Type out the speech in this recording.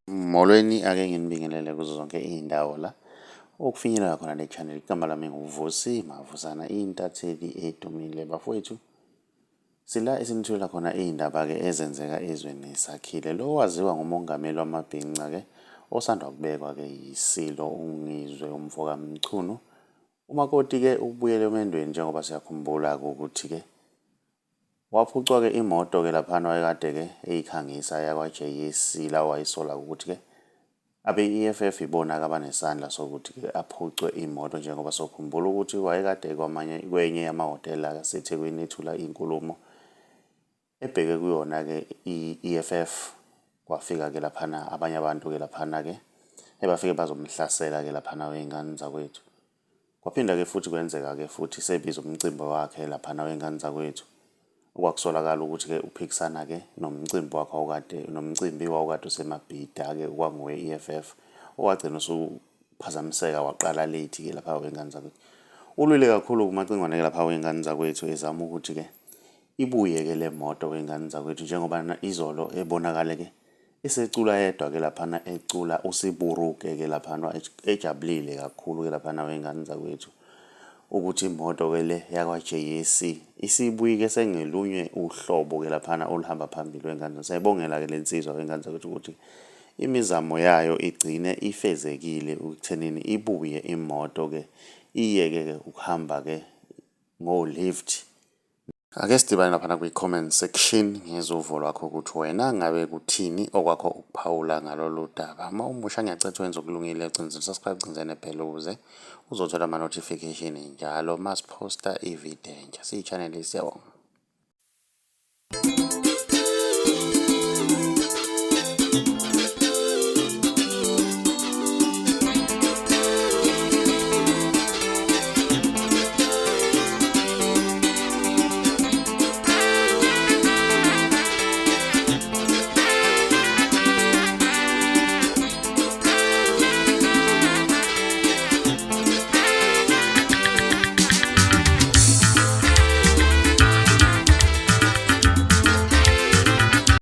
Molweni ake nginibingelele kuzo zonke iy'ndawo la okufinyelela khona le channel. Igama lami nguVusi Mavusana, iy'ntatheli edumile bafowethu. Sila esinithola khona iy'ndaba-ke ezenzeka ezweni sakhile. Lo waziwa ngumongameli wamabhinca-ke osanda kubekwa-ke yisilo uNgizwe umfoka Mchunu. Umakoti-ke ubuyele emendweni njengoba siyakhumbula-ke ukuthi-ke waphucwa-ke imoto-ke laphana wayekade-ke eyikhangisa yakwa jAC la wayisola ukuthi-ke abe-EFF ibona-ke abanesandla sokuthi-ke aphucwe imoto, njengoba sokhumbula ukuthi wayekade kwenye yamahhotela aseThekwini ethula inkulumo ebheke kuyona-ke i-EFF. Kwafika-ke laphana abanye abantu-ke laphana-ke ebafike bazomhlasela-ke laphana wey'ngane zakwethu. Kwaphinda-ke futhi kwenzeka-ke futhi sebiza umcimbi wakhe laphana wey'ngane zakwethu, okwakusolakala ukuthi-ke uphikisana-ke nomcimbi wawukade usemabhida-ke okwangowe-EFF, owagcina usuphazamiseka waqala late-ke lapha wey'ngane zakwethu. Ulwile kakhulu kumacingwane-ke lapha wey'ngane zakwethu ezama ukuthi-ke ibuye-ke le moto wey'ngane zakwethu, njengoba izolo ebonakale-ke esecula yedwa-ke laphana ecula usiburuke-ke laphana ejabulile kakhulu-ke laphana wey'ngane zakwethu ukuthi imoto-ke le yakwa jAC isibuye-ke sengelunye uhlobo-ke laphana oluhamba phambili wey'ngane. Siyayibongela-ke le nsizwa wey'ngane zakwethu ukuthi imizamo yayo igcine ifezekile ekuthenini ibuye imoto-ke iyeke-ke ukuhamba-ke ngo-lift. Ake sidibane laphana kwi-comment section ngezwa uvo lwakho ukuthi wena ngabe kuthini okwakho ukuphawula ngalolu daba. Uma umusha ngiyacela wenze okulungile, ugcine subscribe, ugcine phela ukuze uzothola ama-notification njalo masiphosta ividiyo entsha. Siyi-channel, siyabonga.